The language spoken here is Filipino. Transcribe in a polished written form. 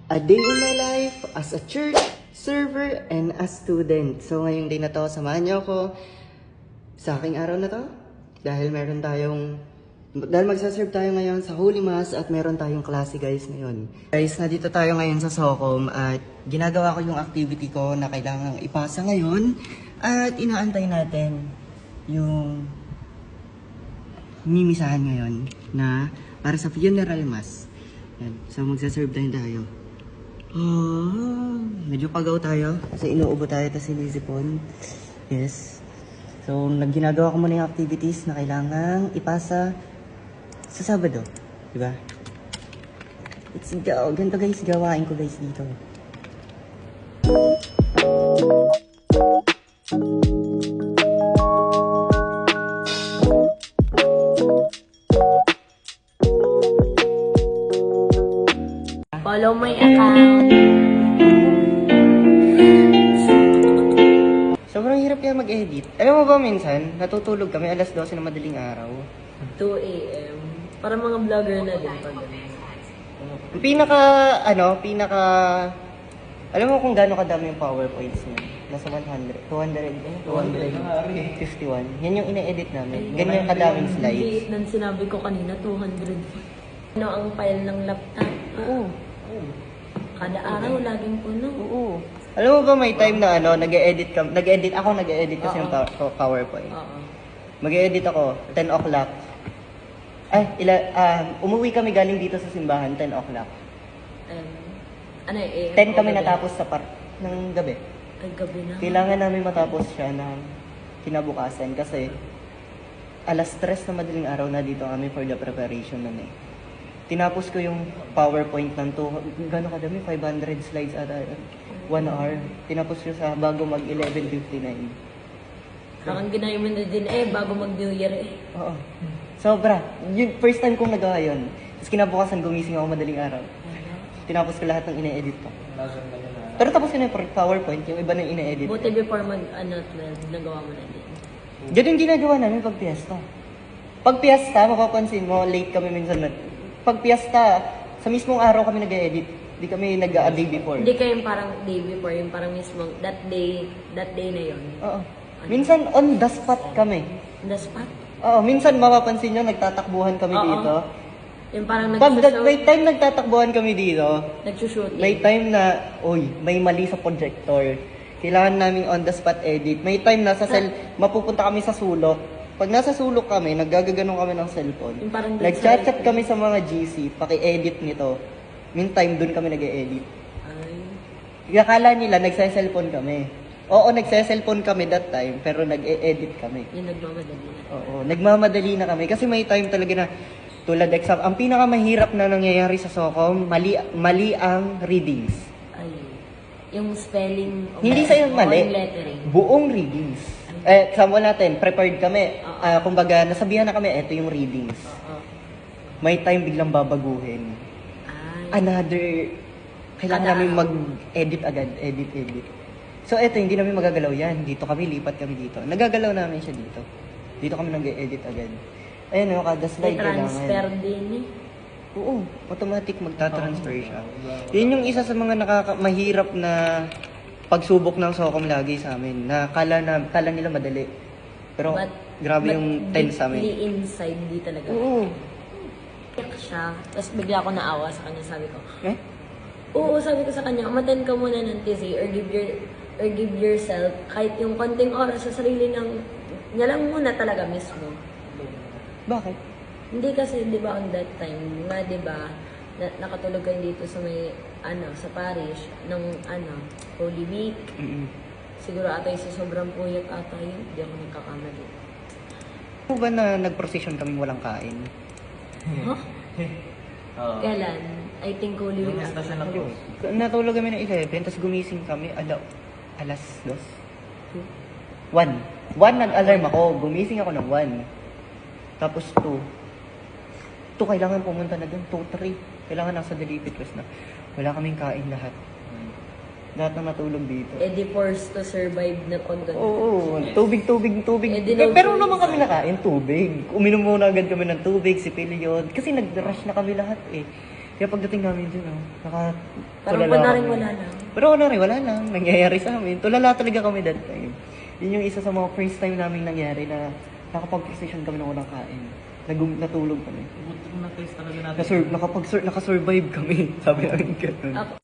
A day in my life as a church server and a student. So ngayong day na to, samahan niyo ako sa aking araw na to. Dahil magsaserve tayo ngayon sa Holy Mass at meron tayong klase guys ngayon. Guys, nandito tayo ngayon sa Socom at ginagawa ko yung activity ko na kailangang ipasa ngayon. At inaantay natin yung mimisahan ngayon na para sa funeral mass. Yan. So magsaserve tayo. Medyo pagaw tayo kasi inuubo tayo tapos sinisipon. Yes. So ginagawa ko muna yung activities na kailangang ipasa sa Sabado. Diba? Let's go. Ganito guys, gawain ko guys dito. Follow my account. Sobrang hirap kaya mag-edit. Alam mo ba minsan, natutulog kami alas 12 ng madaling araw. 2 a.m. Para mga vlogger na din pag Ang alam mo kung gaano kadami yung PowerPoints niya? Nasa 100, 251. Yan yung ine-edit namin. Ganyan kadaming slides. Liit ng sinabi ko kanina, 200. Ano ang file ng laptop? Oo. Kada araw, laging puno. Oo. Alam mo ba may time na nag-e-edit kasi ng PowerPoint. Oo. Mag-e-edit ako, 10 o'clock. Umuwi kami galing dito sa simbahan, 10 o'clock. 10 kami natapos sa park ng gabi. Ay, gabi na. Kailangan namin matapos siya ng kinabukasan kasi alas 3 na madaling araw na dito kami for the preparation nun eh. Tinapos ko yung PowerPoint ng gano'n kadami? 500 slides ata. 1 hour. Tinapos ko bago mag 11:59. Parang ginayon mo na din bago mag-New Year Oo. Sobra. Yung first time kong nagawa yun. Tapos kinabukasan gumising ako madaling araw. Tinapos ko lahat ng ine-edit ko. Pero tapos ko na yung PowerPoint, yung iba na ine-edit. Buti before 12, nagawa mo na din. Ganun ginagawa namin pag piyesta. Pag piyesta, mapapansin mo, late kami minsan. Pag piyesta, sa mismong araw kami nag-edit. Hindi kami nag-a-day before. Hindi kayo parang day before, yung parang mismong that day na yun. Oo. Minsan on the spot kami. The spot? Oo, minsan mapapansin nyo, nagtatakbuhan kami dito. Yung parang May time nagtatakbuhan kami dito. nagsushooting. May time na, may mali sa projector. Kailangan namin on the spot edit. May time na mapupunta kami sa sulok. Pag nasa sulok kami, naggagaganong kami ng cellphone. Yung parang Nag-chat kami sa mga GC, paki-edit nito. Meantime, dun kami nag-e-edit. Ay. Akala nila, nagsa-cellphone kami. Oo, nagsa-cellphone kami that time, pero nag-e-edit kami. Yung nagmamadali na. Oo, nagmamadali na kami. Kasi may time talaga na, tulad exam, ang pinakamahirap na nangyayari sa Socom, mali ang readings. Ay. Yung spelling. Hindi sa yung mali. Yung lettering. Buong readings. Example natin, prepared kami. Kumbaga, nasabihan na kami, eto yung readings. Oo. May time biglang babaguhin. Ay. Kailangan namin mag-edit agad. Edit. So, eto, hindi namin magagalaw yan. Dito kami, lipat kami dito. Nagagalaw namin siya dito. Dito kami nag-edit agad. Ayun, kada slide transfer kailangan. din Oo, automatic magta-transfer siya. Yun yung isa sa mga mahirap na pagsubok ng Socom lagi sa amin. Na kala nila madali. Pero grabe yung tense sa amin. But inside, di talaga. Oo. Iyak siya. Tapos bigla ako naawa sa kanya. Sabi ko, Eh? oo, sabi ko sa kanya, umattend ka muna ng TC or give yourself kahit yung konting oras sa sarili niya lang muna talaga mismo. Bakit? Hindi kasi, di ba, on that time, di ba, nakatulog kayo dito sa may, sa parish, ng, Holy Week. Mm-mm. Siguro ata yung sa sobrang puyat ata yun, hindi ako nagkakamali. Ano ba na nag-procession kaming walang kain? Huh? Kailan? I think Holy Week ata. Natulog kami ng 11, tapos gumising kami alas 2. 1 nag-alarm ako, gumising ako ng 1. Tapos 2 kailangan pumunta na dun, 2, 3. Kailangan nasa Delivery Plus na. Wala kaming kain lahat. Lahat na natulog dito. Di forced to survive na pag Oo, tubig. Pero naman kami nakain, tubig. Uminom muna agad kami ng tubig, si Pilion. Kasi nag-rush na kami lahat eh. Kaya pagdating namin dun, Parang tulala kunwaring kami. wala lang. Pero kunwari, wala lang. Nangyayari sa amin. Tulala talaga kami that time. Yun yung isa sa mga first time namin nangyari na nakapag-precision kami ng walang kain. Natulog kami. Buti kung na-taste talaga natin. Nakasurvive kami. Sabi namin ganun. Ako,